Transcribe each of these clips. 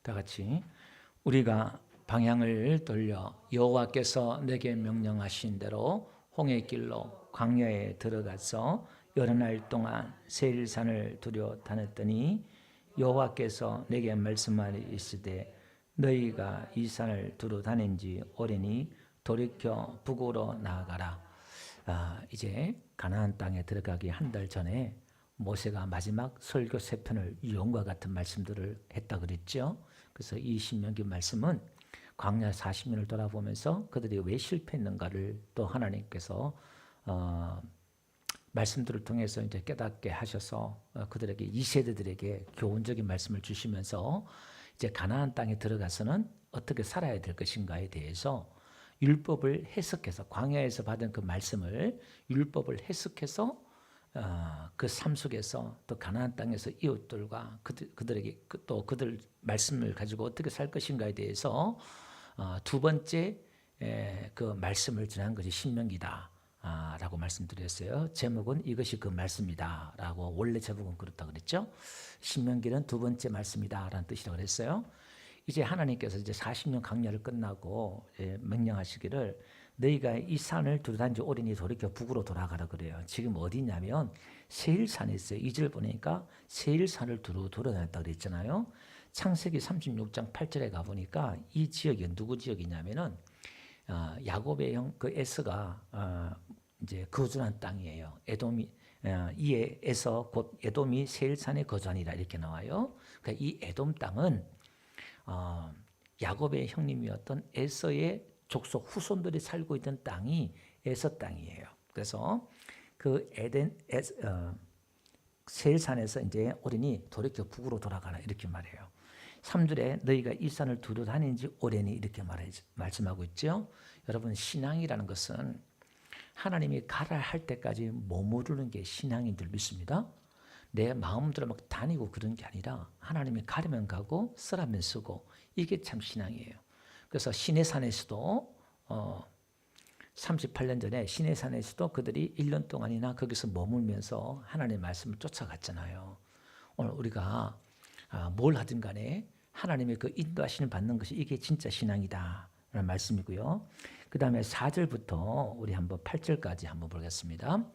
다 같이 우리가 방향을 돌려 여호와께서 내게 명령하신 대로 홍해길로 광야에 들어가서 여러 날 동안 세일산을 두려 다녔더니 여호와께서 내게 말씀하시되 너희가 이 산을 두루 다닌 지 오래니 돌이켜 북으로 나아가라. 이제 가나안 땅에 들어가기 한 달 전에 모세가 마지막 설교 세 편을 유언과 같은 말씀들을 했다 그랬죠. 그래서 이 신명기 말씀은 광야 40년을 돌아보면서 그들이 왜 실패했는가를 또 하나님께서 말씀들을 통해서 이제 깨닫게 하셔서 그들에게 이 세대들에게 교훈적인 말씀을 주시면서 이제 가나안 땅에 들어가서는 어떻게 살아야 될 것인가에 대해서 율법을 해석해서 광야에서 받은 그 말씀을 율법을 해석해서 그 삶 속에서 또 가나안 땅에서 이웃들과 그들에게 또 그들 말씀을 가지고 어떻게 살 것인가에 대해서 두 번째 그 말씀을 전한 것이 신명기다 라고 말씀드렸어요. 제목은 이것이 그 말씀이다 라고 원래 제목은 그렇다고 그랬죠. 신명기는 두 번째 말씀이다 라는 뜻이라고 그랬어요. 이제 하나님께서 이제 40년 강야를 끝나고 명령하시기를 너희가 이 산을 두루다닌 지 오래니 돌이켜 북으로 돌아가라 그래요. 지금 어디냐면 세일산에 있어요. 2절 보니까 세일산을 두루 돌아다녔다 그랬잖아요. 창세기 36장 8절에 가보니까 이 지역이 누구 지역이냐면은 야곱의 형 그 에서가 이제 거주한 땅이에요. 에돔이 이 에서 곧 에돔이 세일산에 거주하니라 이렇게 나와요. 그러니까 이 에돔 땅은 야곱의 형님이었던 에서의 족속 후손들이 살고 있던 땅이 에서 땅이에요. 그래서 그 세일산에서 이제 오래니 돌이켜 북으로 돌아가라 이렇게 말해요. 3절에 너희가 이 산을 두루 다닌 지 오래니 이렇게 말씀하고 있죠. 여러분 신앙이라는 것은 하나님이 가라 할 때까지 머무르는 게 신앙인 줄 믿습니다. 내 마음대로 막 다니고 그런 게 아니라 하나님이 가려면 가고 쓰라면 쓰고 이게 참 신앙이에요. 그래서 시내산에서도 38년 전에 시내산에서도 그들이 1년 동안이나 거기서 머물면서 하나님의 말씀을 쫓아갔잖아요. 오늘 우리가 뭘 하든 간에 하나님의 그 인도하시는 받는 것이 이게 진짜 신앙이다 라는 말씀이고요. 그 다음에 4절부터 우리 한번 8절까지 한번 보겠습니다.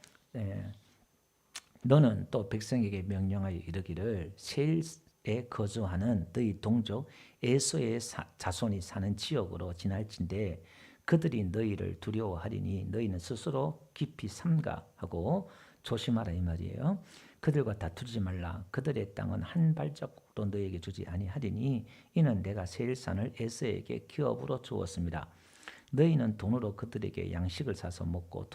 너는 또 백성에게 명령하여 이르기를 세일에 거주하는 너희 동족 에서의 자손이 사는 지역으로 지날진대 그들이 너희를 두려워하리니 너희는 스스로 깊이 삼가하고 조심하라 이 말이에요. 그들과 다투지 말라. 그들의 땅은 한 발자국도 너희에게 주지 아니하리니 이는 내가 세일산을 에서에게 기업으로 주었습니다. 너희는 돈으로 그들에게 양식을 사서 먹고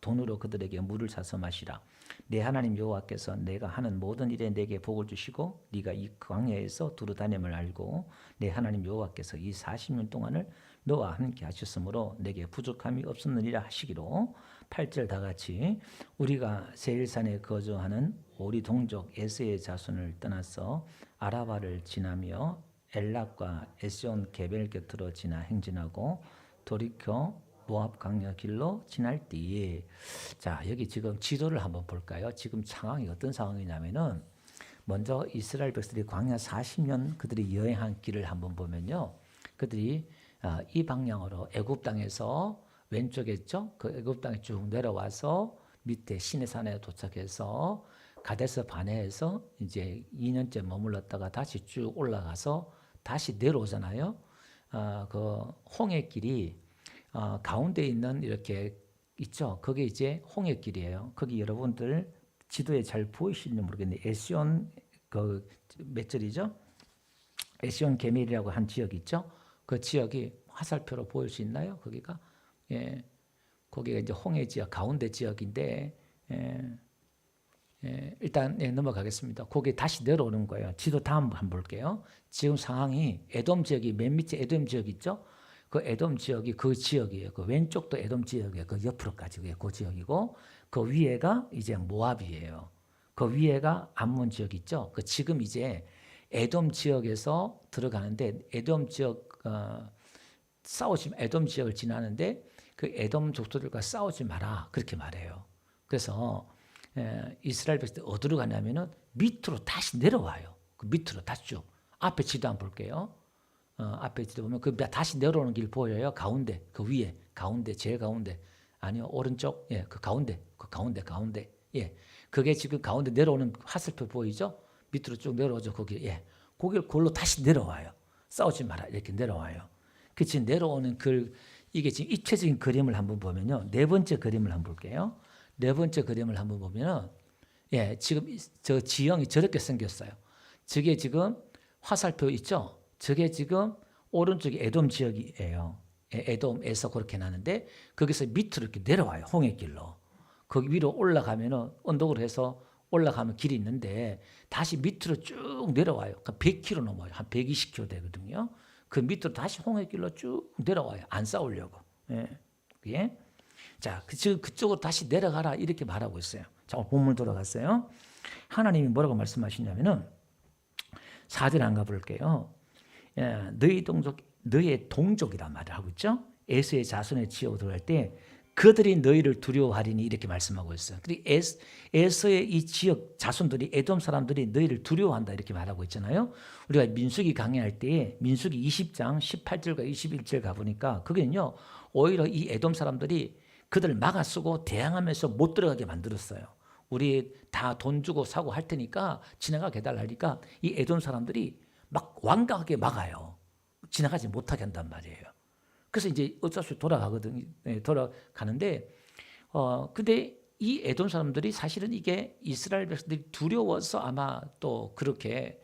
돈으로 그들에게 물을 사서 마시라. 내 하나님 여호와께서 내가 하는 모든 일에 내게 복을 주시고 네가 이 광야에서 두루 다님을 알고 내 하나님 여호와께서 이 40년 동안을 너와 함께 하셨으므로 내게 부족함이 없었느니라 하시기로 8절 다 같이 우리가 세일산에 거주하는 우리 동족 에스의 자손을 떠나서 아라바를 지나며 엘락과 에스온 게벨 곁으로 지나 행진하고 돌이켜 모압 강야 길로 지날 때에 자 여기 지금 지도를 한번 볼까요? 지금 상황이 어떤 상황이냐면은 먼저 이스라엘 백성들이 광야 40년 그들이 여행한 길을 한번 보면요, 그들이 이 방향으로 애굽 땅에서 왼쪽에 있죠. 그 애굽 땅에 쭉 내려와서 밑에 시내산에 도착해서 가데스 바네에서 이제 2년째 머물렀다가 다시 쭉 올라가서 다시 내려오잖아요. 그 홍해길이 가운데 있는 이렇게 있죠. 그게 이제 홍해길이에요. 거기 여러분들 지도에 잘 보이시는지 모르겠는데 에시온 그 몇 절이죠? 에시온 게멜이라고 한 지역이 있죠. 그 지역이 화살표로 보일 수 있나요? 거기가 거기가 이제 홍해 지역 가운데 지역인데 일단 넘어가겠습니다. 거기 다시 내려오는 거예요. 지도 다음 한번 볼게요. 지금 상황이 에돔 지역이 맨 밑에 에돔 지역 있죠? 그 에돔 지역이 그 지역이에요. 그 왼쪽도 에돔 지역이에요. 그 옆으로까지 그 지역이고 그 위에가 이제 모압이에요. 그 위에가 암몬 지역 있죠. 그 지금 이제 에돔 지역에서 들어가는데 에돔 지역 에돔 지역을 지나는데 그 에돔 족속들과 싸우지 마라 그렇게 말해요. 그래서 이스라엘 백성들 어디로 가냐면은 밑으로 다시 내려와요. 그 밑으로 다시 쭉 앞에 지도 한번 볼게요. 앞에 지도 보면 그 다시 내려오는 길 보여요. 가운데 그 위에 가운데 제일 가운데 아니요 오른쪽 그 가운데 예 그게 지금 가운데 내려오는 화살표 보이죠? 밑으로 쭉 내려오죠. 거기 거길 골로 다시 내려와요. 싸우지 마라 이렇게 내려와요. 그 지금 내려오는 이게 지금 입체적인 그림을 한번 보면요. 네 번째 그림을 한번 볼게요. 네 번째 그림을 한번 보면은 지금 저 지형이 저렇게 생겼어요. 저게 지금 화살표 있죠? 저게 지금 오른쪽이 에돔 지역이에요. 에돔에서 그렇게 나는데 거기서 밑으로 이렇게 내려와요. 홍해길로. 거기 위로 올라가면은 언덕으로 해서 올라가면 길이 있는데 다시 밑으로 쭉 내려와요. 100km 넘어요. 한 120km 되거든요. 그 밑으로 다시 홍해길로 쭉 내려와요. 안 싸우려고. 예. 자, 그쪽으로 다시 내려가라 이렇게 말하고 있어요. 자, 오늘 본문 돌아갔어요. 하나님이 뭐라고 말씀하시냐면은 4절 안 가볼게요. 너의 동족이란 말을 하고 있죠. 에서의 자손의 지역으로 들어갈 때 그들이 너희를 두려워하리니 이렇게 말씀하고 있어요. 그리고 에서의 이 지역 자손들이 에돔 사람들이 너희를 두려워한다 이렇게 말하고 있잖아요. 우리가 민수기 강의할 때 민수기 20장 18절과 21절 가보니까 그게는요. 오히려 이 에돔 사람들이 그들을 막아쓰고 대항하면서 못 들어가게 만들었어요. 우리 다 돈 주고 사고 할 테니까 지나가게 해달라니까 이 에돔 사람들이 막 완강하게 막아요. 지나가지 못하게 한단 말이에요. 그래서 이제 어쩔 수 없이 돌아가거든요. 돌아가는데, 근데 이 에돔 사람들이 사실은 이게 이스라엘 백성들이 두려워서 아마 또 그렇게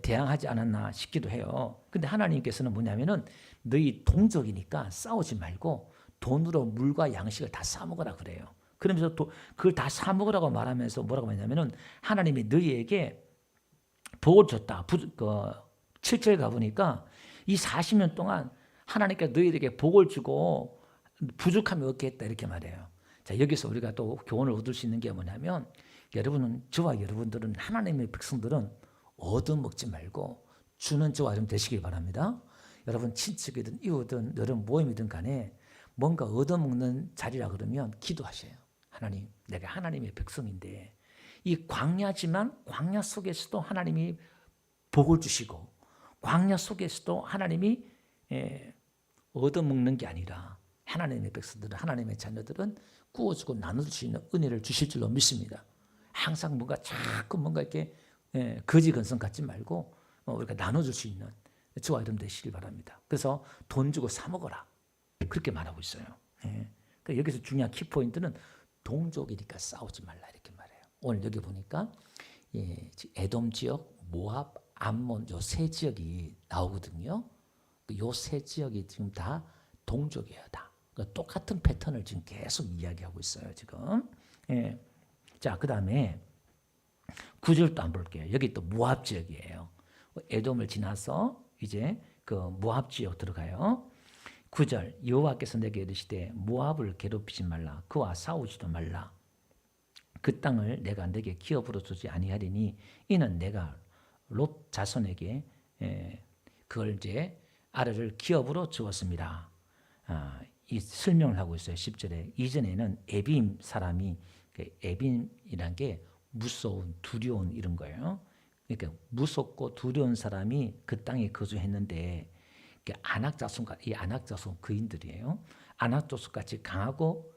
대항하지 않았나 싶기도 해요. 근데 하나님께서는 뭐냐면은 너희 동족이니까 싸우지 말고 돈으로 물과 양식을 다 사먹으라 그래요. 그러면서 그걸 다 사먹으라고 말하면서 뭐라고 하냐면은 하나님이 너희에게 복을 줬다. 7절 가보니까 이 40년 동안 하나님께 너희에게 복을 주고 부족함이 없게 했다 이렇게 말해요. 자, 여기서 우리가 또 교훈을 얻을 수 있는 게 뭐냐면 여러분은 저와 여러분들은 하나님의 백성들은 얻어먹지 말고 주는 저와 여러분 되시길 바랍니다. 여러분 친척이든 이웃든 여러분 모임이든 간에 뭔가 얻어먹는 자리라 그러면 기도하셔요. 하나님, 내가 하나님의 백성인데 이 광야지만 광야 속에서도 하나님이 복을 주시고 광야 속에서도 하나님이 얻어먹는 게 아니라 하나님의 백성들은 하나님의 자녀들은 구워주고 나눌 수 있는 은혜를 주실 줄로 믿습니다. 항상 자꾸 이렇게 거지건성 갖지 말고 우리가 나눠줄 수 있는 저와 여러분 되시길 바랍니다. 그래서 돈 주고 사 먹어라 그렇게 말하고 있어요. 그러니까 여기서 중요한 키포인트는 동족이니까 싸우지 말라 이렇게 말해요. 오늘 여기 보니까 에돔 지역, 모압, 암몬 요 세 지역이 나오거든요. 요 세 지역이 지금 다 동족이에요. 다 똑같은 패턴을 지금 계속 이야기하고 있어요. 지금. 자, 그 다음에 9절도 안 볼게요. 여기 또 모압 지역이에요. 에돔을 지나서 이제 그 모압 지역 들어가요. 9절 여호와께서 내게 이르시되 모압을 괴롭히지 말라 그와 싸우지도 말라 그 땅을 내가 내게 기업으로 주지 아니하리니 이는 내가 롯 자손에게 그걸 이제 아래를 기업으로 주었습니다. 이 설명을 하고 있어요. 10절에 이전에는 에빔 사람이 에빔이란 게 무서운 두려운 이런 거예요. 그러니까 무섭고 두려운 사람이 그 땅에 거주했는데 아낙 자손과 이 아낙 자손 거인들이에요. 아낙 자손같이 강하고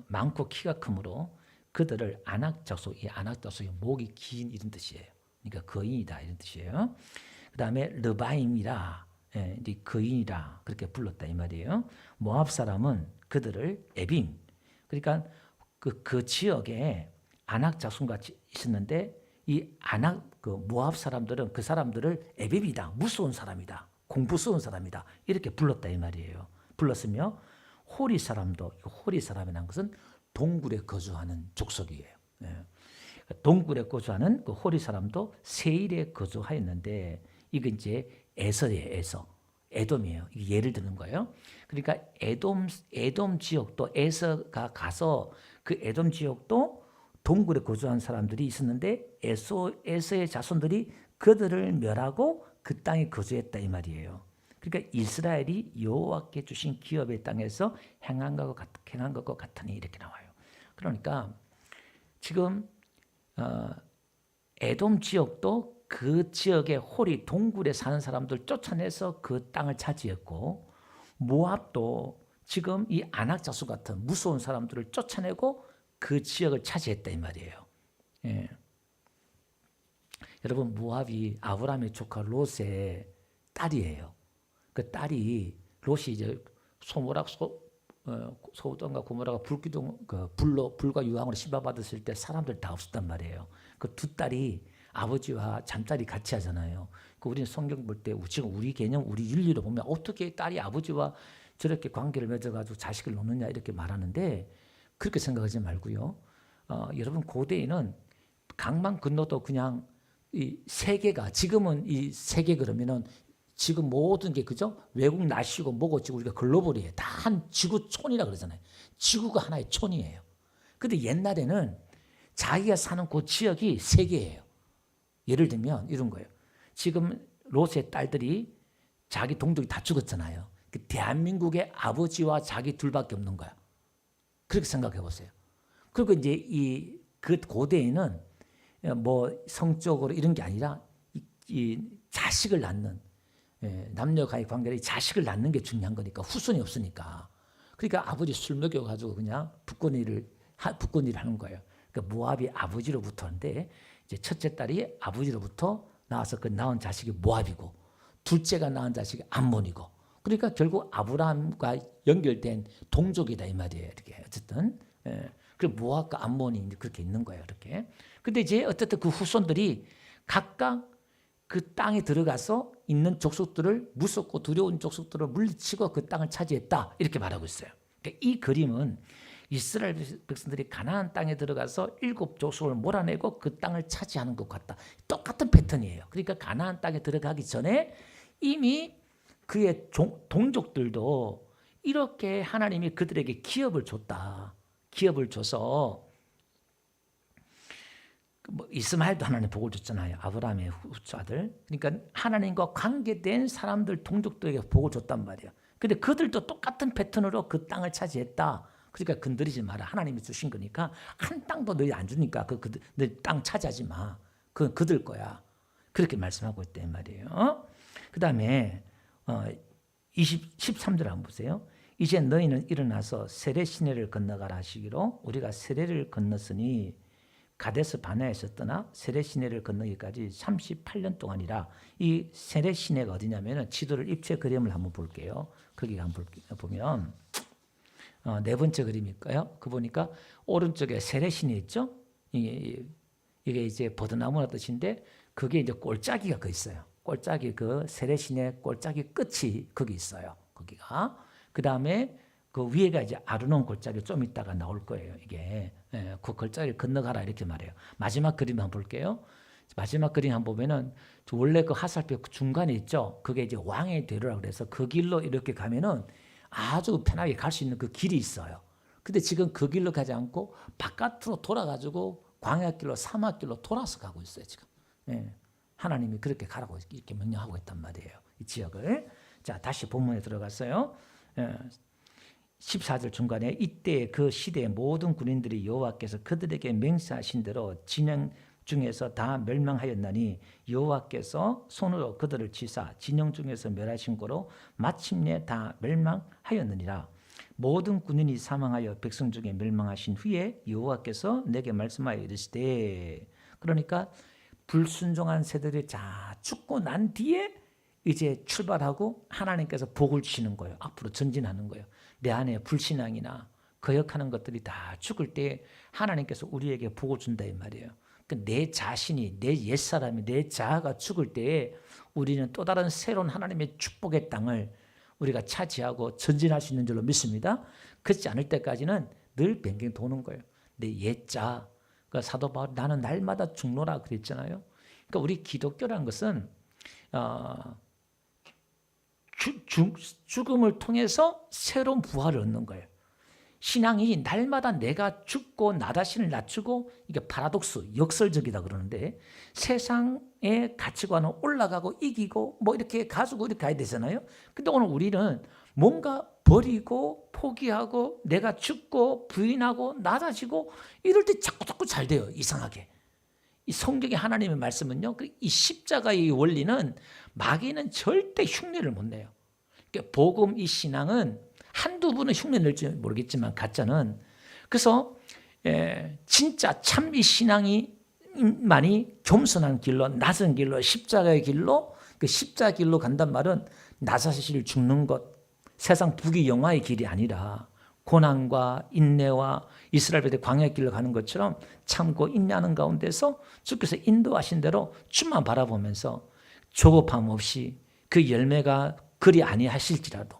많고 키가 크므로 그들을 아낙 자손, 이 아낙 자손의 목이 긴 이런 뜻이에요. 그러니까 거인이다 이런 뜻이에요. 그 다음에 르바임이라 이제 거인이라 그렇게 불렀다 이 말이에요. 모압 사람은 그들을 에빔. 그러니까 그 지역에 아낙 자손같이 있었는데 이 아낙 그 모압 사람들은 그 사람들을 에빔이다, 무서운 사람이다. 공부스러운 사람이다 이렇게 불렀다 이 말이에요. 불렀으며 호리 사람도 호리 사람이라는 것은 동굴에 거주하는 족속이에요. 동굴에 거주하는 그 호리 사람도 세일에 거주하였는데 이건 이제 에서예요. 에돔이에요. 예를 드는 거예요. 그러니까 에돔 지역도 에서가 가서 그 에돔 지역도 동굴에 거주한 사람들이 있었는데 에서의 자손들이 그들을 멸하고 그 땅에 거주했다 이 말이에요. 그러니까 이스라엘이 여호와께 주신 기업의 땅에서 행한 것과 같으니 이렇게 나와요. 그러니까 지금 에돔 지역도 그 지역의 홀이 동굴에 사는 사람들 쫓아내서 그 땅을 차지했고, 모압도 지금 이 안악자수 같은 무서운 사람들을 쫓아내고 그 지역을 차지했다 이 말이에요. 예. 여러분, 모압이 아브라함의 조카 롯의 딸이에요. 그 딸이 롯이 이제 소돔과 고모라가 불과 유황으로 심판받았을 때 사람들 다 없었단 말이에요. 그 두 딸이 아버지와 잠자리 같이 하잖아요. 그 우리는 성경 볼 때 지금 우리 개념, 우리 윤리로 보면 어떻게 딸이 아버지와 저렇게 관계를 맺어가지고 자식을 놓느냐 이렇게 말하는데, 그렇게 생각하지 말고요. 여러분, 고대에는 강만 건너도 그냥 이 세계가, 지금은 이 세계 그러면은 지금 모든 게 그죠? 외국 날씨고 뭐고 지금 우리가 글로벌이에요. 다 한 지구촌이라 그러잖아요. 지구가 하나의 촌이에요. 근데 옛날에는 자기가 사는 그 지역이 세계예요. 예를 들면 이런 거예요. 지금 롯의 딸들이 자기 동족이 다 죽었잖아요. 그 대한민국의 아버지와 자기 둘밖에 없는 거야. 그렇게 생각해 보세요. 그리고 이제 그 고대에는 뭐 성적으로 이런 게 아니라 이 자식을 낳는, 남녀 간의 관계를 자식을 낳는 게 중요한 거니까, 후손이 없으니까. 그러니까 아버지 술 먹여가지고 그냥 북권일을 하는 거예요. 그러니까 모압이 아버지로부터인데, 이제 첫째 딸이 아버지로부터 나와서 그 낳은 자식이 모압이고, 둘째가 낳은 자식이 암몬이고, 그러니까 결국 아브라함과 연결된 동족이다 이 말이에요. 이렇게 어쨌든 그리고 모압과 암몬이 그렇게 있는 거예요. 이렇게. 근데 이제 어쨌든 그 후손들이 각각 그 땅에 들어가서 있는 족속들을, 무섭고 두려운 족속들을 물리치고 그 땅을 차지했다 이렇게 말하고 있어요. 그러니까 이 그림은 이스라엘 백성들이 가나안 땅에 들어가서 7족속을 몰아내고 그 땅을 차지하는 것 같다. 똑같은 패턴이에요. 그러니까 가나안 땅에 들어가기 전에 이미 그의 동족들도 이렇게 하나님이 그들에게 기업을 줬다. 기업을 줘서 이스마엘도 하나님 복을 줬잖아요. 아브라함의 후자들. 그러니까 하나님과 관계된 사람들 동족들에게 복을 줬단 말이에요. 근데 그들도 똑같은 패턴으로 그 땅을 차지했다. 그러니까 건드리지 마라. 하나님이 주신 거니까. 한 땅도 너희 안 주니까 너희 땅 차지하지 마. 그건 그들 거야. 그렇게 말씀하고 있단 말이에요. 그 다음에 13절 한번 보세요. 이제 너희는 일어나서 세례 시내를 건너가라 하시기로 우리가 세례를 건넜으니 가데스 바네아에서 떠나 세례 시내를 건너기까지 38년 동안이라. 이 세례 시내가 어디냐면은 지도를 입체 그림을 한번 볼게요. 거기 한번 보면 네 번째 그림일까요? 그 보니까 오른쪽에 세례 시내 있죠? 이게 이제 버드나무라 뜻인데 그게 이제 꼴짜기가 그 있어요. 꼴짜기 그 세례 시내 꼴짜기 끝이 거기 있어요. 거기가. 그 다음에 그 위에가 이제 아르논 골짜기 좀 있다가 나올 거예요. 이게 그 골짜기를 건너가라 이렇게 말해요. 마지막 그림 한번 볼게요. 마지막 그림 한번 보면은 원래 그 하살표 중간에 있죠. 그게 이제 왕의 되로라 그래서 그 길로 이렇게 가면은 아주 편하게 갈 수 있는 그 길이 있어요. 근데 지금 그 길로 가지 않고 바깥으로 돌아가지고 광야길로 사막길로 돌아서 가고 있어요. 지금 하나님이 그렇게 가라고 이렇게 명령하고 있단 말이에요. 이 지역을. 자, 다시 본문에 들어갔어요. 14절 중간에 이때 그 시대의 모든 군인들이 여호와께서 그들에게 맹세하신 대로 진영 중에서 다 멸망하였나니 여호와께서 손으로 그들을 치사 진영 중에서 멸하신 거로 마침내 다 멸망하였느니라. 모든 군인이 사망하여 백성 중에 멸망하신 후에 여호와께서 내게 말씀하여 이르시되, 그러니까 불순종한 세대들이 다 죽고 난 뒤에 이제 출발하고 하나님께서 복을 주시는 거예요. 앞으로 전진하는 거예요. 내 안에 불신앙이나 거역하는 것들이 다 죽을 때 하나님께서 우리에게 복을 준다 이 말이에요. 그러니까 내 자신이, 내 옛사람이, 내 자아가 죽을 때에 우리는 또 다른 새로운 하나님의 축복의 땅을 우리가 차지하고 전진할 수 있는 줄로 믿습니다. 그렇지 않을 때까지는 늘 뱅뱅 도는 거예요. 내 옛자. 그러니까 사도 바울 나는 날마다 죽노라 그랬잖아요. 그러니까 우리 기독교라는 것은 죽음을 통해서 새로운 부활을 얻는 거예요. 신앙이 날마다 내가 죽고 나 자신을 낮추고, 이게 파라독스, 역설적이다 그러는데 세상의 가치관은 올라가고 이기고 뭐 이렇게 가지고 이렇게 가야 되잖아요. 근데 오늘 우리는 뭔가 버리고 포기하고 내가 죽고 부인하고 낮아지고 이럴 때 자꾸 잘 돼요. 이상하게. 이 성경의 하나님의 말씀은요, 이 십자가의 원리는 마귀는 절대 흉내를 못 내요. 그러니까 복음 이 신앙은 한두 분은 흉내 낼지 모르겠지만 가짜는, 그래서 진짜 참 이 신앙이 많이 겸손한 길로, 낮은 길로, 십자가의 길로, 그 십자가 길로 간단 말은 나 자신을 죽는 것, 세상 부귀영화의 길이 아니라 고난과 인내와 이스라엘 백성의 광야 길로 가는 것처럼 참고 인내하는 가운데서 주께서 인도하신 대로 주만 바라보면서 조급함 없이 그 열매가 그리 아니하실지라도,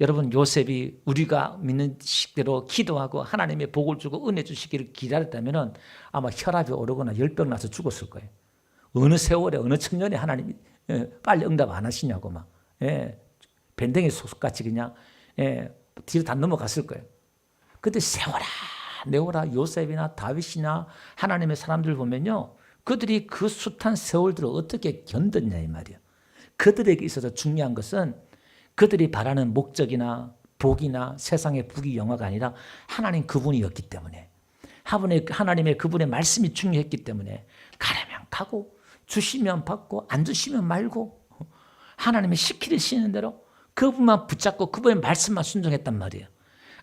여러분 요셉이 우리가 믿는 식대로 기도하고 하나님의 복을 주고 은혜 주시기를 기다렸다면 아마 혈압이 오르거나 열병 나서 죽었을 거예요. 어느 세월에 어느 청년에 하나님이 빨리 응답 안 하시냐고 막 밴댕이 소속같이 그냥 뒤로 다 넘어갔을 거예요. 그때 세워라 내워라 요셉이나 다윗이나 하나님의 사람들 보면요, 그들이 그 숱한 세월들을 어떻게 견뎠냐 이 말이에요. 그들에게 있어서 중요한 것은 그들이 바라는 목적이나 복이나 세상의 부귀영화가 아니라 하나님 그분이었기 때문에, 하나님의 그분의 말씀이 중요했기 때문에 가려면 가고 주시면 받고 안 주시면 말고 하나님의 시키시는 대로 그분만 붙잡고 그분의 말씀만 순종했단 말이에요.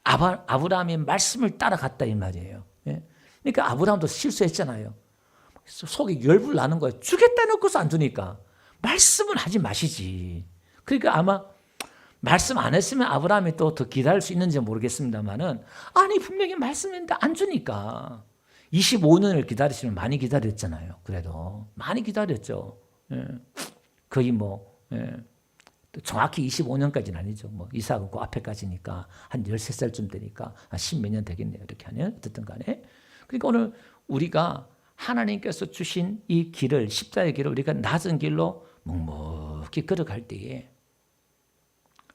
아브라함의 말씀을 따라갔다 이 말이에요. 그러니까 아브라함도 실수했잖아요. 속이 열불 나는 거예요. 주겠다 놓고서 안 주니까. 말씀은 하지 마시지. 그러니까 아마 말씀 안 했으면 아브라함이 또 더 기다릴 수 있는지 모르겠습니다만은, 아니 분명히 말씀인데 안 주니까 25년을 기다리시면 많이 기다렸잖아요. 그래도 많이 기다렸죠. 거의 정확히 25년까지는 아니죠. 이삭은 그 앞에까지니까 한 13살쯤 되니까 한 10몇 년 되겠네요. 이렇게 하면 어쨌든 간에. 그러니까 오늘 우리가 하나님께서 주신 이 길을, 십자가의 길을 우리가 낮은 길로 묵묵히 걸어갈 때에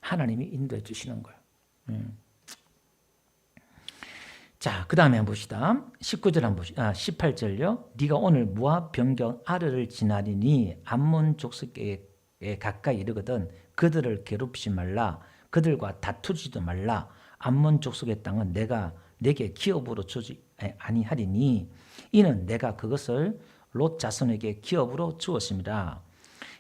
하나님이 인도해 주시는 거예요. 자, 그 다음에 한번 봅시다. 19절 한번 봅시다. 18절요. 네가 오늘 모압 변경 아르를 지나리니 암몬 족속에 가까이 이르거든 그들을 괴롭히지 말라. 그들과 다투지도 말라. 암몬 족속의 땅은 내가 내게 기업으로 주지 아니하리니 이는 내가 그것을 롯 자손에게 기업으로 주었습니다.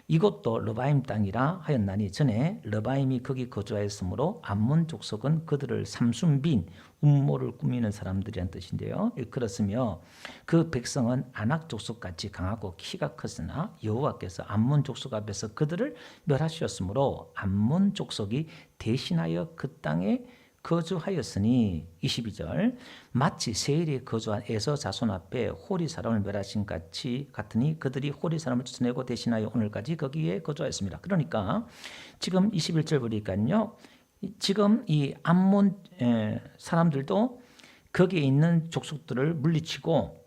이것도 르바임 땅이라 하였나니 전에 르바임이 거기 거주하였으므로 암몬 족속은 그들을 삼순빈 음모를 꾸미는 사람들이란 뜻인데요. 그렇으며 그 백성은 아낙 족속같이 강하고 키가 컸으나 여호와께서 암몬 족속 앞에서 그들을 멸하셨으므로 암몬 족속이 대신하여 그 땅에 거주하였으니 22절 마치 세일에 거주한 에서 자손 앞에 호리 사람을 멸하신 같으니 그들이 호리 사람을 쫓아내고 대신하여 오늘까지 거기에 거주하였습니다. 그러니까 지금 21절 보니까요, 지금 이 암몬 사람들도 거기에 있는 족속들을 물리치고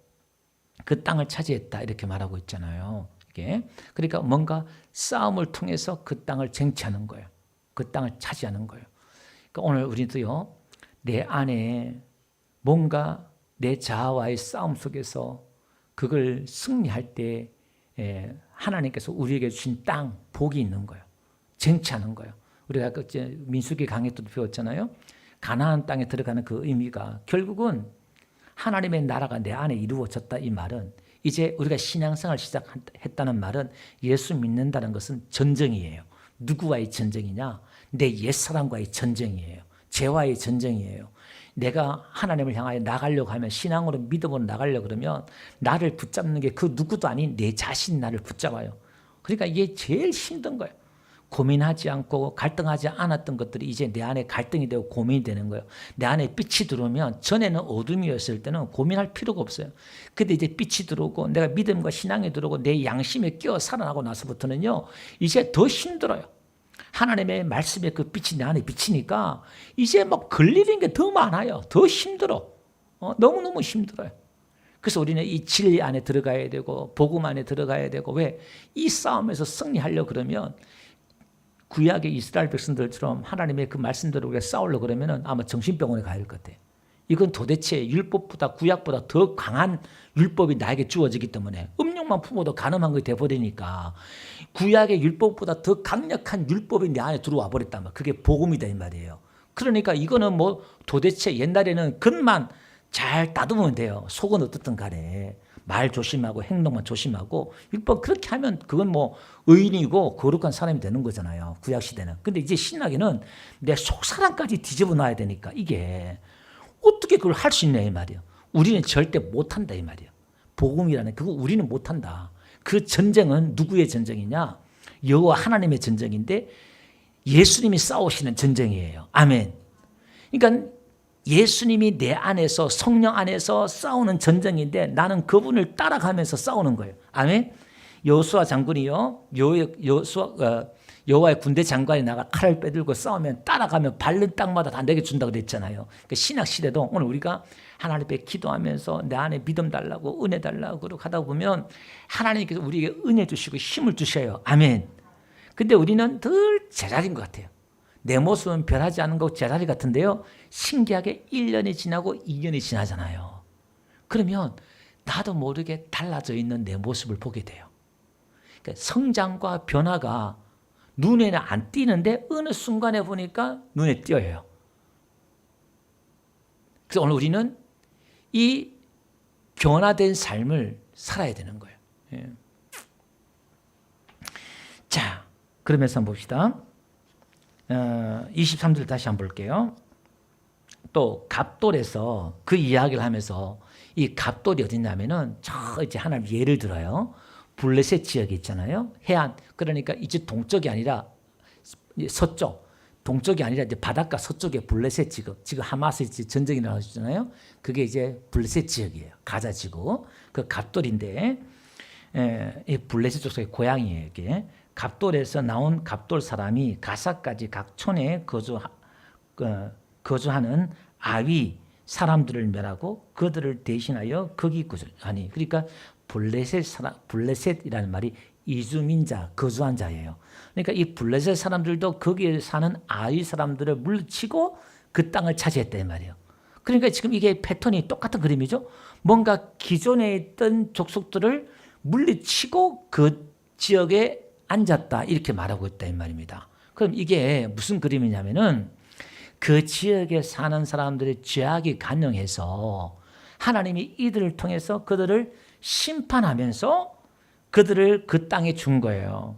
그 땅을 차지했다 이렇게 말하고 있잖아요. 이게 그러니까 뭔가 싸움을 통해서 그 땅을 쟁취하는 거예요. 그 땅을 차지하는 거예요. 오늘 우리도요, 내 안에 뭔가 내 자아와의 싸움 속에서 그걸 승리할 때 하나님께서 우리에게 주신 땅, 복이 있는 거예요. 쟁취하는 거예요. 우리가 민수기 강의 때도 배웠잖아요. 가나안 땅에 들어가는 그 의미가 결국은 하나님의 나라가 내 안에 이루어졌다 이 말은, 이제 우리가 신앙생활을 시작했다는 말은 예수 믿는다는 것은 전쟁이에요. 누구와의 전쟁이냐? 내 옛사람과의 전쟁이에요. 죄와의 전쟁이에요. 내가 하나님을 향하여 나가려고 하면, 신앙으로 믿음으로 나가려고 그러면 나를 붙잡는 게 그 누구도 아닌 내 자신이 나를 붙잡아요. 그러니까 이게 제일 힘든 거예요. 고민하지 않고 갈등하지 않았던 것들이 이제 내 안에 갈등이 되고 고민이 되는 거예요. 내 안에 빛이 들어오면, 전에는 어둠이었을 때는 고민할 필요가 없어요. 근데 이제 빛이 들어오고 내가 믿음과 신앙이 들어오고 내 양심에 끼어 살아나고 나서부터는요, 이제 더 힘들어요. 하나님의 말씀에 그 빛이 내 안에 비치니까 이제 막 걸리는 게 더 많아요. 더 힘들어. 너무너무 힘들어요. 그래서 우리는 이 진리 안에 들어가야 되고 복음 안에 들어가야 되고, 왜? 이 싸움에서 승리하려고 그러면 구약의 이스라엘 백성들처럼 하나님의 그 말씀대로 우리가 싸우려고 그러면 아마 정신병원에 가야 될 것 같아요. 이건 도대체 율법보다 구약보다 더 강한 율법이 나에게 주어지기 때문에 음욕만 품어도 간음한 것이 돼버리니까 구약의 율법보다 더 강력한 율법이 내 안에 들어와 버렸단 말이에요. 그게 복음이다 이 말이에요. 그러니까 이거는 도대체 옛날에는 겉만 잘 다듬으면 돼요. 속은 어떻든 간에 말 조심하고 행동만 조심하고 율법 그렇게 하면 그건 뭐 의인이고 거룩한 사람이 되는 거잖아요. 구약 시대는. 근데 이제 신약에는 내 속사람까지 뒤집어 놔야 되니까 이게 어떻게 그걸 할 수 있냐 이 말이에요. 우리는 절대 못한다 이 말이에요. 복음이라는 그거 우리는 못한다. 그 전쟁은 누구의 전쟁이냐? 여호와 하나님의 전쟁인데 예수님이 싸우시는 전쟁이에요. 아멘. 그러니까 예수님이 내 안에서 성령 안에서 싸우는 전쟁인데 나는 그분을 따라가면서 싸우는 거예요. 아멘. 여호수아 장군이요. 여호와의 군대 장관이 나가 칼을 빼들고 싸우면 따라가면 밟는 땅마다 다 내게 준다고 그랬잖아요. 그러니까 신약 시대도 오늘 우리가 하나님 앞에 기도하면서 내 안에 믿음 달라고 은혜 달라고 그러고 하다 보면 하나님께서 우리에게 은혜 주시고 힘을 주셔요. 아멘. 근데 우리는 늘 제자리인 것 같아요. 내 모습은 변하지 않은 것 제자리 같은데요. 신기하게 1년이 지나고 2년이 지나잖아요. 그러면 나도 모르게 달라져 있는 내 모습을 보게 돼요. 그러니까 성장과 변화가 눈에는 안 띄는데 어느 순간에 보니까 눈에 띄어요. 그래서 오늘 우리는 이 변화된 삶을 살아야 되는 거예요. 예. 자, 그러면서 한번 봅시다. 23절 다시 한번 볼게요. 또 갑돌에서 그 이야기를 하면서 이 갑돌이 어디냐면은 저 이제 하나님 예를 들어요. 블레셋 지역이 있잖아요. 해안. 그러니까 이제 동쪽이 아니라 서쪽. 동쪽이 아니라 이제 바닷가 서쪽에 블레셋 지역. 지금 하마스 전쟁이 나왔잖아요. 그게 이제 블레셋 지역이에요. 가자 지구. 그 갑돌인데 이 블레셋 족속의 고향이에요. 이게. 갑돌에서 나온 갑돌 사람이 가사까지 각 촌에 거주하는 아위 사람들을 멸하고 그들을 대신하여 거기 거주하니. 그러니까 블레셋이라는 말이 이주민자, 거주한 자예요. 그러니까 이 블레셋 사람들도 거기에 사는 아위 사람들을 물리치고 그 땅을 차지했단 말이에요. 그러니까 지금 이게 패턴이 똑같은 그림이죠. 뭔가 기존에 있던 족속들을 물리치고 그 지역에 앉았다 이렇게 말하고 있다 이 말입니다. 그럼 이게 무슨 그림이냐면은 그 지역에 사는 사람들의 죄악이 간영해서 하나님이 이들을 통해서 그들을 심판하면서 그들을 그 땅에 준 거예요.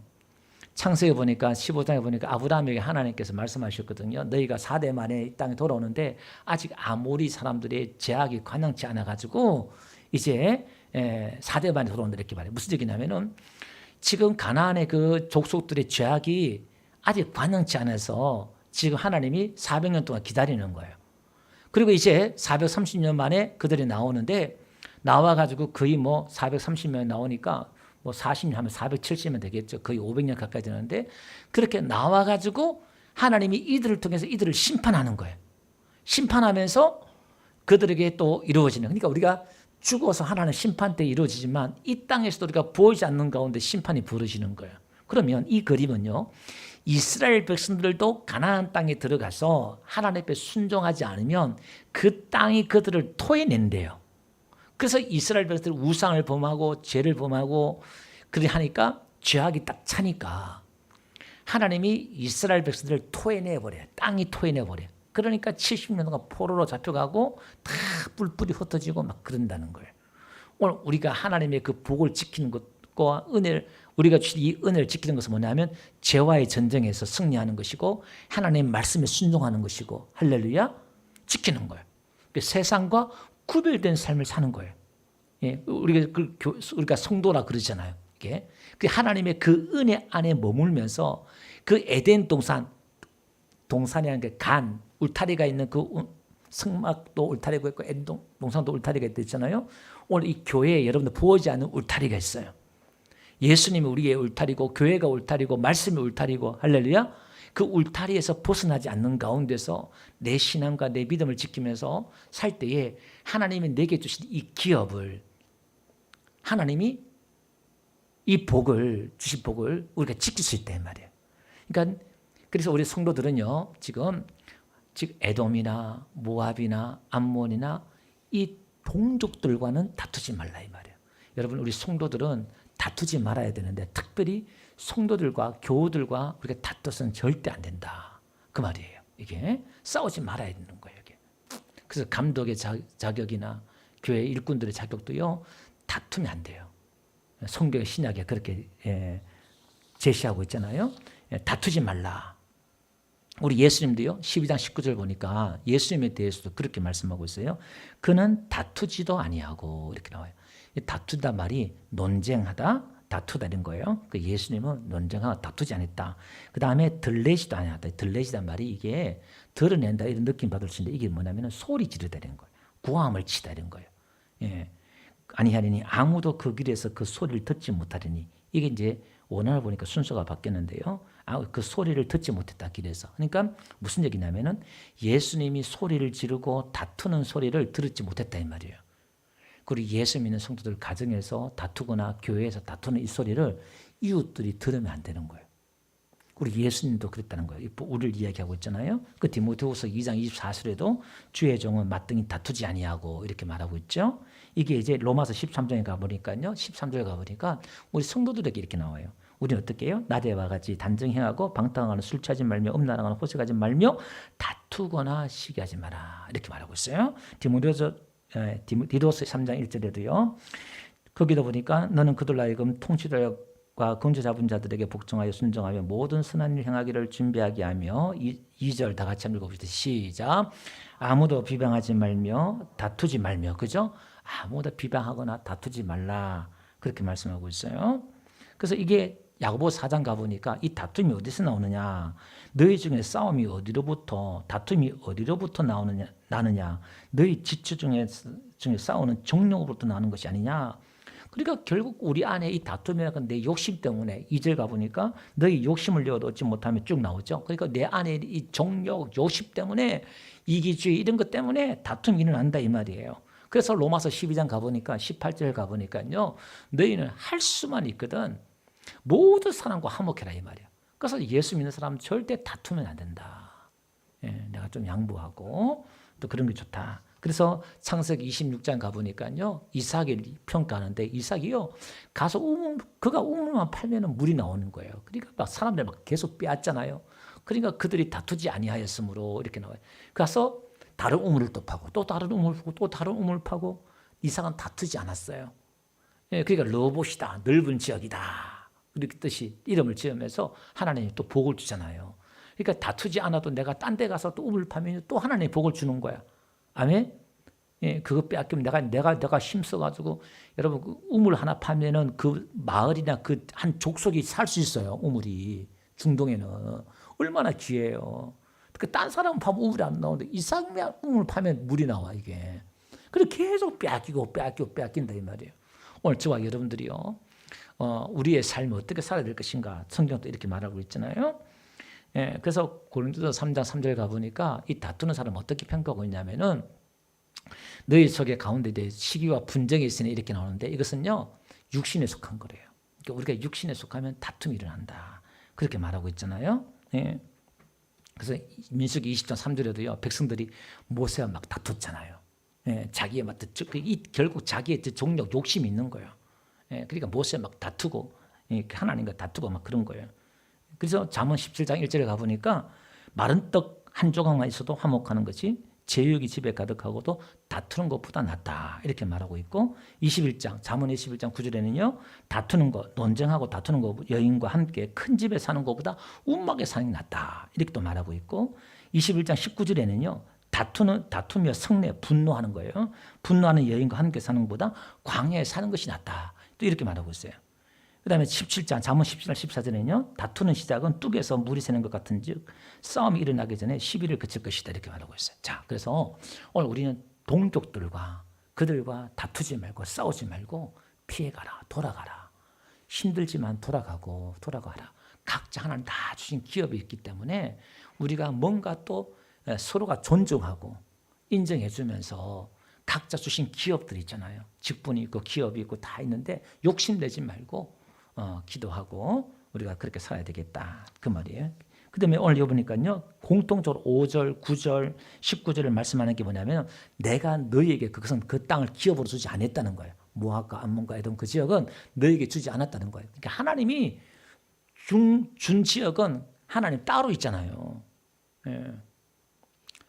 창세기 보니까 15장에 보니까 아브라함에게 하나님께서 말씀하셨거든요. 너희가 4대 만에 이 땅에 돌아오는데 아직 아모리 사람들의 죄악이 관영치 않아가지고 이제 4대 만에 돌아온다 이렇게 말해요. 무슨 얘기냐면은 지금 가나안의 그 족속들의 죄악이 아직 관영치 않아서 지금 하나님이 400년 동안 기다리는 거예요. 그리고 이제 430년 만에 그들이 나오는데 나와가지고 거의 뭐 430년 나오니까 뭐 40년 하면 470년 되겠죠. 거의 500년 가까이 되는데 그렇게 나와가지고 하나님이 이들을 통해서 이들을 심판하는 거예요. 심판하면서 그들에게 또 이루어지는. 그러니까 우리가 죽어서 하나님 심판 때 이루어지지만 이 땅에서도 우리가 보이지 않는 가운데 심판이 벌어지는 거예요. 그러면 이 그림은요. 이스라엘 백성들도 가나안 땅에 들어가서 하나님 앞에 순종하지 않으면 그 땅이 그들을 토해낸대요. 그래서 이스라엘 백성들이 우상을 범하고 죄를 범하고 그렇게 하니까 죄악이 딱 차니까 하나님이 이스라엘 백성들을 토해내버려요. 땅이 토해내버려요. 그러니까 70년 동안 포로로 잡혀가고 다 뿔뿔이 흩어지고 막 그런다는 거예요. 오늘 우리가 하나님의 그 복을 지키는 것과 은혜를 우리가 이 은혜를 지키는 것은 뭐냐면 죄와의 전쟁에서 승리하는 것이고 하나님의 말씀에 순종하는 것이고 할렐루야 지키는 거예요. 세상과 구별된 삶을 사는 거예요. 예, 우리가 성도라 그러잖아요. 이게 하나님의 그 은혜 안에 머물면서 그 에덴 동산이라는 게 간 울타리가 있는 그 성막도 울타리가 있고 에덴 동산도 울타리가 있잖아요. 오늘 이 교회에 여러분들 보이지 않는 울타리가 있어요. 예수님이 우리의 울타리고 교회가 울타리고 말씀이 울타리고 할렐루야. 그 울타리에서 벗어나지 않는 가운데서 내 신앙과 내 믿음을 지키면서 살 때에 하나님이 내게 주신 이 기업을 하나님이 이 복을 주신 복을 우리가 지킬 수 있단 말이에요. 그러니까 그래서 우리 성도들은요 지금 에돔이나 모압이나 암몬이나 이 동족들과는 다투지 말라 이 말이에요. 여러분 우리 성도들은 다투지 말아야 되는데 특별히 성도들과 교우들과 우리가 다투서는 절대 안 된다. 그 말이에요. 이게 싸우지 말아야 되는 거예요. 이게. 그래서 감독의 자격이나 교회 일꾼들의 자격도요. 다투면 안 돼요. 성경 신약에 그렇게 제시하고 있잖아요. 다투지 말라. 우리 예수님도요. 12장 19절 보니까 예수님에 대해서도 그렇게 말씀하고 있어요. 그는 다투지도 아니하고 이렇게 나와요. 다투다 말이 논쟁하다, 다투다는 거예요. 그 예수님은 논쟁하고 다투지 않았다. 그 다음에 들레지도 아니하다. 들레지단 말이 이게 드러낸다 이런 느낌 받을 수 있는데 이게 뭐냐면 소리 지르다는 거예요. 구함을 치다는 거예요. 아니하리니 아무도 그 길에서 그 소리를 듣지 못하리니 이게 이제 오늘 보니까 순서가 바뀌었는데요. 그 소리를 듣지 못했다 길에서. 그러니까 무슨 얘기냐면은 예수님이 소리를 지르고 다투는 소리를 들었지 못했다 이 말이에요. 그리고 예수 믿는 성도들 가정에서 다투거나 교회에서 다투는 이 소리를 이웃들이 들으면 안 되는 거예요. 우리 예수님도 그랬다는 거예요. 우리를 이야기하고 있잖아요. 그 디모데후서 2장 24절에도 주의 종은 마땅히 다투지 아니하고 이렇게 말하고 있죠. 이게 이제 로마서 13장에 가보니까요. 13절에 가보니까 우리 성도들에게 이렇게 나와요. 우리는 어떻게 해요? 낮에와 같이 단정 행하고 방탕하거나 술 취하지 말며 음란하거나 호색하지 말며 다투거나 시기하지 마라. 이렇게 말하고 있어요. 디도서 3장 1절에도요. 거기다 보니까 너는 그들 하여금 통치자와 권세 잡은 자들에게 복종하여 순종하며 모든 선한 일 행하기를 준비하게 하며 2절 다 같이 한번 읽어봅시다. 시작. 아무도 비방하지 말며 다투지 말며 그죠? 아무도 비방하거나 다투지 말라. 그렇게 말씀하고 있어요. 그래서 이게 야고보 4장 가보니까 이 다툼이 어디서 나오느냐. 너희 중에 싸움이 어디로부터 다툼이 어디로부터 나느냐. 너희 지체 중에 싸우는 정욕으로부터 나는 것이 아니냐. 그러니까 결국 우리 안에 이 다툼이라는 내 욕심 때문에 2절 가보니까 너희 욕심을 내어도 얻지 못하면 쭉 나오죠. 그러니까 내 안에 이 정욕, 욕심 때문에 이기주의 이런 것 때문에 다툼이 일어난다 이 말이에요. 그래서 로마서 12장 가보니까 18절 가보니까요. 너희는 할 수만 있거든. 모든 사람과 화목해라 이 말이야. 그래서 예수 믿는 사람은 절대 다투면 안 된다. 내가 좀 양보하고 또 그런 게 좋다. 그래서 창세기 26장 가보니까요. 이삭을 평가하는데 이삭이요. 가서 그가 우물만 팔면 물이 나오는 거예요. 그러니까 막 사람들 막 계속 빼앗잖아요. 그러니까 그들이 다투지 아니하였으므로 이렇게 나와요. 가서 다른 우물을 또 파고 또 다른 우물을 파고 또 다른 우물을 파고 이삭은 다투지 않았어요. 그러니까 르호봇이다. 넓은 지역이다. 이렇게 뜻이 이름을 지으면서 하나님이 또 복을 주잖아요. 그러니까 다투지 않아도 내가 딴 데 가서 또 우물 파면 또 하나님이 복을 주는 거야. 아멘? 그거 빼앗기면 내가 힘써가지고 여러분 그 우물 하나 파면은 그 마을이나 그 한 족속이 살 수 있어요. 우물이 중동에는 얼마나 귀해요. 그 딴 사람은 파면 우물이 안 나오는데 이삭만 우물 파면 물이 나와 이게. 그래서 계속 빼앗긴다 이 말이에요. 오늘 저와 여러분들이요. 우리의 삶을 어떻게 살아야 될 것인가 성경도 이렇게 말하고 있잖아요. 그래서 고린도서 3장 3절 가보니까 이 다투는 사람은 어떻게 평가하고 있냐면은 너희 속에 가운데 시기와 분쟁이 있으니 이렇게 나오는데 이것은요 육신에 속한 거래요. 그러니까 우리가 육신에 속하면 다툼이 일어난다. 그렇게 말하고 있잖아요. 그래서 민수기 20장 3절에도요 백성들이 모세와 막 다퉜잖아요. 자기의 결국 자기의 정력 욕심이 있는 거예요. 그러니까 모세 막 다투고 하나님과 다투고 막 그런 거예요. 그래서 잠언 17장 1절에 가보니까 마른 떡 한 조각만 있어도 화목하는 것이 제육이 집에 가득하고도 다투는 것보다 낫다. 이렇게 말하고 있고 21장 잠언 21장 9절에는요. 다투는 것, 논쟁하고 다투는 것 여인과 함께 큰 집에 사는 것보다 움막에 사는 게 낫다. 이렇게 또 말하고 있고 21장 19절에는요. 다투며 성내 분노하는 거예요. 분노하는 여인과 함께 사는 것보다 광야에 사는 것이 낫다. 또 이렇게 말하고 있어요. 그 다음에 17장 잠언 17장 14절에는요. 다투는 시작은 뚝에서 물이 새는 것 같은 즉 싸움이 일어나기 전에 시비를 그칠 것이다. 이렇게 말하고 있어요. 자, 그래서 오늘 우리는 동족들과 그들과 다투지 말고 싸우지 말고 피해가라. 돌아가라. 힘들지만 돌아가라. 각자 하나님 다 주신 기업이 있기 때문에 우리가 뭔가 또 서로가 존중하고 인정해 주면서 각자 주신 기업들 있잖아요. 직분이 있고 기업이 있고 다 있는데 욕심내지 말고 기도하고 우리가 그렇게 살아야 되겠다. 그 말이에요. 그 다음에 오늘 보니까요. 공통적으로 5절, 9절, 19절을 말씀하는 게 뭐냐면 내가 너희에게 그것은 그 땅을 기업으로 주지 않았다는 거예요. 모압과 암몬과 에돔 그 지역은 너희에게 주지 않았다는 거예요. 그러니까 하나님이 준 지역은 하나님 따로 있잖아요.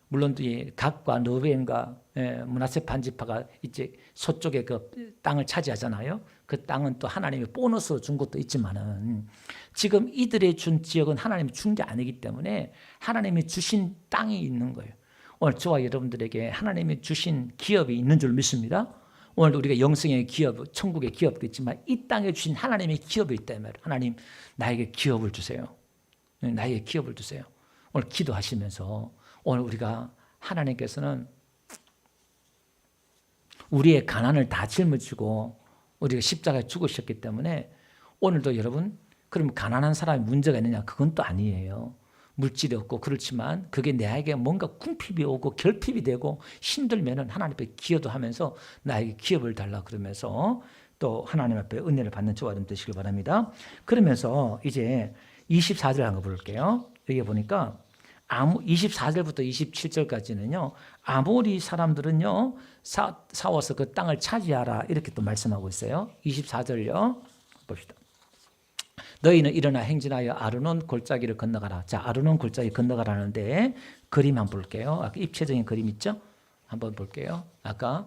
물론 이 갓과 르벤과 므낫세 반지파가 이제 서쪽에 그 땅을 차지하잖아요. 그 땅은 또 하나님이 보너스로 준 것도 있지만은 지금 이들의 준 지역은 하나님이 준 게 아니기 때문에 하나님이 주신 땅이 있는 거예요. 오늘 저와 여러분들에게 하나님이 주신 기업이 있는 줄 믿습니다. 오늘 우리가 영성의 기업, 천국의 기업도 있지만 이 땅에 주신 하나님의 기업이 있다는 말이에요. 하나님 나에게 기업을 주세요. 나에게 기업을 주세요. 오늘 기도하시면서 오늘 우리가 하나님께서는 우리의 가난을 다 짊어지고 우리가 십자가에 죽으셨기 때문에 오늘도 여러분 그럼 가난한 사람이 문제가 있느냐? 그건 또 아니에요. 물질이 없고 그렇지만 그게 나에게 뭔가 궁핍이 오고 결핍이 되고 힘들면은 하나님 앞에 기도도 하면서 나에게 기업을 달라 그러면서 또 하나님 앞에 은혜를 받는 저와 여러분 되시길 바랍니다. 그러면서 이제 24절 한번 볼게요. 여기 보니까 24절부터 27절까지는요. 아모리 사람들은요. 싸워서 그 땅을 차지하라 이렇게 또 말씀하고 있어요. 24절요. 봅시다. 너희는 일어나 행진하여 아르논 골짜기를 건너가라. 자, 아르논 골짜기 건너가라는데 그림 한번 볼게요. 아까 입체적인 그림 있죠? 한번 볼게요. 아까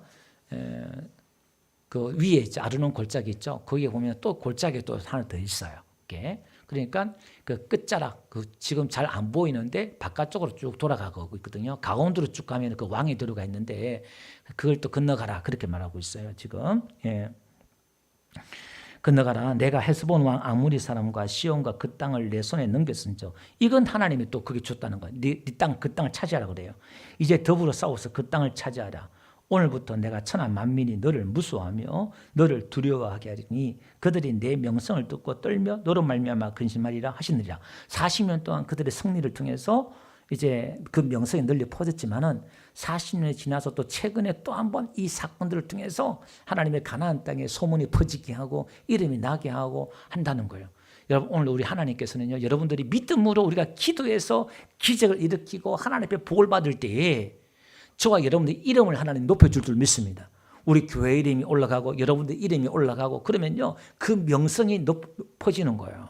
그 위에 있죠. 아르논 골짜기 있죠? 거기에 보면 또 골짜기 또 하나 더 있어요. 이렇게. 그러니까 그 끝자락, 그 지금 잘 안 보이는데 바깥쪽으로 쭉 돌아가고 있거든요. 가운데로 쭉 가면 그 왕이 들어가 있는데 그걸 또 건너가라. 그렇게 말하고 있어요. 지금. 예. 건너가라. 내가 헤스본 왕 아무리 사람과 시온과 그 땅을 내 손에 넘겼은저. 이건 하나님이 또 그게 줬다는 거예요. 네 땅, 그 땅을 차지하라 그래요. 이제 더불어 싸워서 그 땅을 차지하라. 오늘부터 내가 천하 만민이 너를 무수하며 너를 두려워하게 하리니 그들이 내 명성을 듣고 떨며 너로 말미암아 근심하리라 하시느니라. 40년 동안 그들의 승리를 통해서 이제 그 명성이 널리 퍼졌지만은 40년이 지나서 또 최근에 또 한 번 이 사건들을 통해서 하나님의 가나안 땅에 소문이 퍼지게 하고 이름이 나게 하고 한다는 거예요. 여러분 오늘 우리 하나님께서는요. 여러분들이 믿음으로 우리가 기도해서 기적을 일으키고 하나님 앞에 복을 받을 때에 저와 여러분들의 이름을 하나님 높여줄 줄 믿습니다. 우리 교회 이름이 올라가고 여러분들 이름이 올라가고 그러면요. 그 명성이 높아지는 거예요.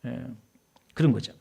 예. 그런 거죠.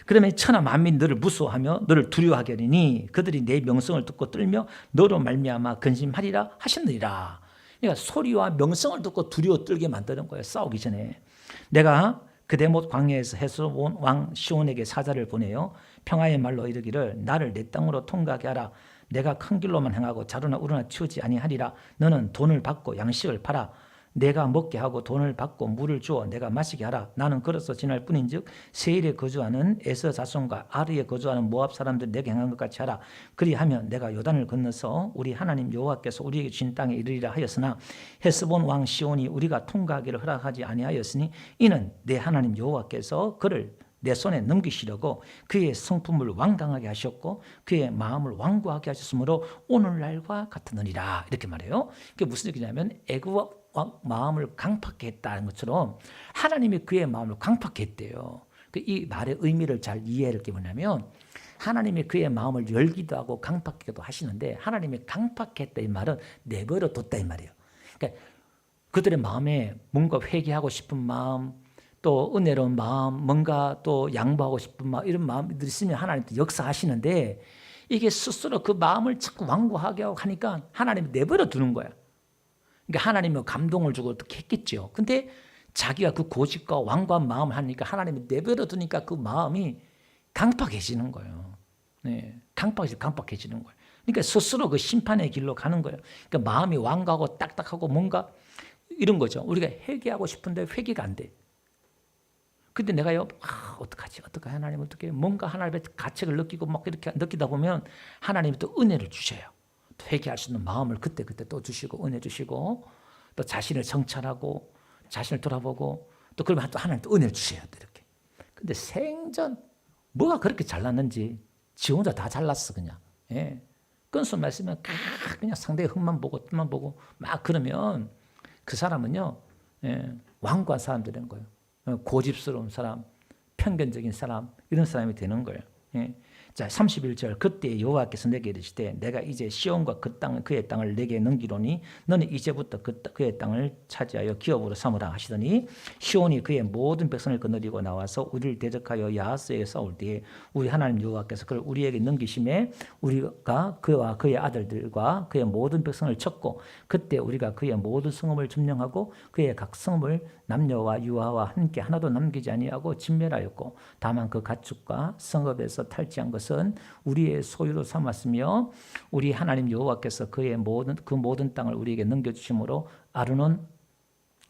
그러면 천하 만민 너를 무서워하며 너를 두려워하게 하리니 그들이 내 명성을 듣고 떨며 너로 말미암아 근심하리라 하셨느니라. 그러니까 소리와 명성을 듣고 두려워 떨게 만드는 거예요. 싸우기 전에. 내가 그대못 광야에서 헤스본 왕 시온에게 사자를 보내요. 평화의 말로 이르기를 나를 내 땅으로 통과하게 하라. 내가 큰 길로만 행하고 자루나 우루나 치우지 아니하리라. 너는 돈을 받고 양식을 팔아 내가 먹게 하고 돈을 받고 물을 주어 내가 마시게 하라. 나는 걸어서 지날 뿐인즉 세일에 거주하는 에서 자손과 아르에 거주하는 모압 사람들 내게 행한 것 같이 하라. 그리하면 내가 요단을 건너서 우리 하나님 여호와께서 우리에게 주신 땅에 이르리라 하였으나 헤스본 왕 시온이 우리가 통과하기를 허락하지 아니하였으니 이는 내 하나님 여호와께서 그를 내 손에 넘기시려고 그의 성품을 완강하게 하셨고 그의 마음을 완고하게 하셨으므로 오늘날과 같으느니라. 이렇게 말해요. 그게 무슨 얘기냐면 애굽 마음을 강팍게 했다는 것처럼 하나님이 그의 마음을 강팍게 했대요. 이 말의 의미를 잘 이해할 게 뭐냐면 하나님이 그의 마음을 열기도 하고 강팍하기도 하시는데 하나님이 강팍게 했다 이 말은 내버려 뒀다 이 말이에요. 그러니까 그들의 마음에 뭔가 회개하고 싶은 마음 또 은혜로운 마음 뭔가 또 양보하고 싶은 마음 이런 마음들이 있으면 하나님도 역사하시는데 이게 스스로 그 마음을 자꾸 완고하게 하고 하니까 하나님이 내버려 두는 거야. 그러니까 하나님이 감동을 주고 어떻게 했겠죠. 근데 자기가 그 고집과 완고한 마음을 하니까 하나님이 내버려 두니까 그 마음이 강팍해지는 거예요. 네, 강팍해지는 거예요. 그러니까 스스로 그 심판의 길로 가는 거예요. 그러니까 마음이 완고하고 딱딱하고 뭔가 이런 거죠. 우리가 회개하고 싶은데 회개가 안 돼. 근데 내가요, 어떡하지? 하나님 어떻게 뭔가 하나님의 가책을 느끼고 막 이렇게 느끼다 보면 하나님이 또 은혜를 주셔요. 또 회개할 수 있는 마음을 그때 또 주시고 은혜 주시고 또 자신을 성찰하고 자신을 돌아보고 또 그러면 또 하나님 또 은혜를 주셔요. 또 이렇게. 근데 생전 뭐가 그렇게 잘났는지 지 혼자 다 잘났어 그냥. 예. 끈수 말씀은 그냥 상대의 흠만 보고 뜻만 보고 막 그러면 그 사람은요, 완고한 사람 되는 거예요. 고집스러운 사람, 편견적인 사람 이런 사람이 되는 거예요. 예. 자, 31절 그때 여호와께서 내게 이르시되 내가 이제 시온과 그 땅 그의 땅을 내게 넘기노니 너는 이제부터 그의 땅을 차지하여 기업으로 삼으라 하시더니 시온이 그의 모든 백성을 거느리고 나와서 우리를 대적하여 야하스에게 싸울 때에 우리 하나님 여호와께서 그를 우리에게 넘기심에 우리가 그와 그의 아들들과 그의 모든 백성을 쳤고 그때 우리가 그의 모든 성읍을 점령하고 그의 각 성읍을 남녀와 유아와 함께 하나도 남기지 아니하고 진멸하였고 다만 그 가축과 성읍에서 탈취한 것은 우리의 소유로 삼았으며 우리 하나님 여호와께서 그의 모든 땅을 우리에게 넘겨주심으로 아르논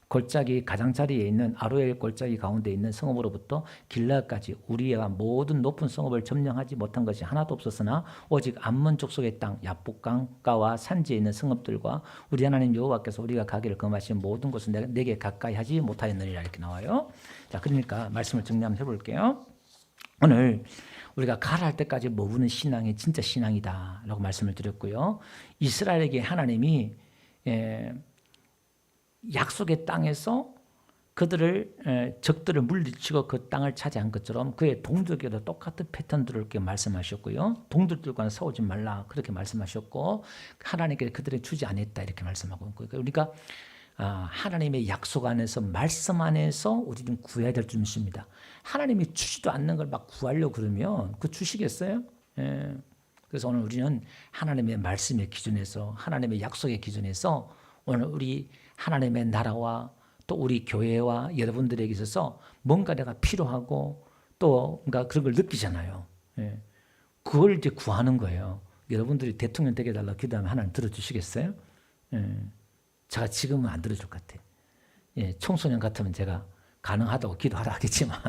골짜기 가장자리에 있는 아로엘 골짜기 가운데 있는 성읍으로부터 길라까지 우리가 모든 높은 성읍을 점령하지 못한 것이 하나도 없었으나 오직 암몬 족속의 땅 야복강가와 산지에 있는 성읍들과 우리 하나님 여호와께서 우리가 가기를 금하신 모든 곳은 내게 가까이 하지 못하였느니라 이렇게 나와요. 자, 그러니까 말씀을 정리 한번 해볼게요. 오늘 우리가 가라 할 때까지 머무는 신앙이 진짜 신앙이다라고 말씀을 드렸고요. 이스라엘에게 하나님이 약속의 땅에서 그들을 적들을 물리치고 그 땅을 차지한 것처럼 그의 동족에도 똑같은 패턴들을 이렇게 말씀하셨고요. 동족들과는 싸우지 말라 그렇게 말씀하셨고 하나님께 그들을 주지 않았다 이렇게 말씀하고 있고 우리가 하나님의 약속 안에서 말씀 안에서 우리는 구해야 될 줄 믿습니다. 하나님이 주지도 않는 걸 막 구하려고 그러면 그 주시겠어요? 그래서 오늘 우리는 하나님의 말씀의 기준에서 하나님의 약속의 기준에서 오늘 우리 하나님의 나라와 또 우리 교회와 여러분들에게 있어서 뭔가 내가 필요하고 또 뭔가 그런 걸 느끼잖아요. 그걸 이제 구하는 거예요. 여러분들이 대통령 되게 해달라고 기도하면 하나님 들어주시겠어요? 제가 지금은 안 들어줄 것 같아요. 청소년 같으면 제가 가능하다고 기도하라 하겠지만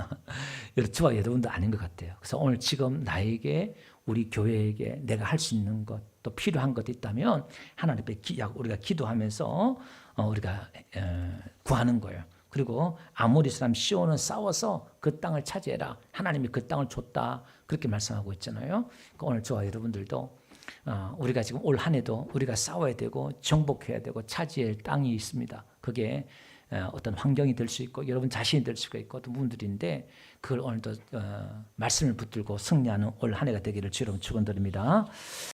저와 여러분도 아닌 것 같아요. 그래서 오늘 지금 나에게 우리 교회에게 내가 할 수 있는 것 또 필요한 것이 있다면 하나님 앞에 우리가 기도하면서 우리가 구하는 거예요. 그리고 아모리 사람 시온은 싸워서 그 땅을 차지해라. 하나님이 그 땅을 줬다. 그렇게 말씀하고 있잖아요. 그러니까 오늘 저와 여러분들도 우리가 지금 올 한 해도 우리가 싸워야 되고 정복해야 되고 차지할 땅이 있습니다. 그게 어떤 환경이 될 수 있고 여러분 자신이 될 수가 있고 어떤 부분들인데 그걸 오늘도 말씀을 붙들고 승리하는 올 한 해가 되기를 주로 축원드립니다.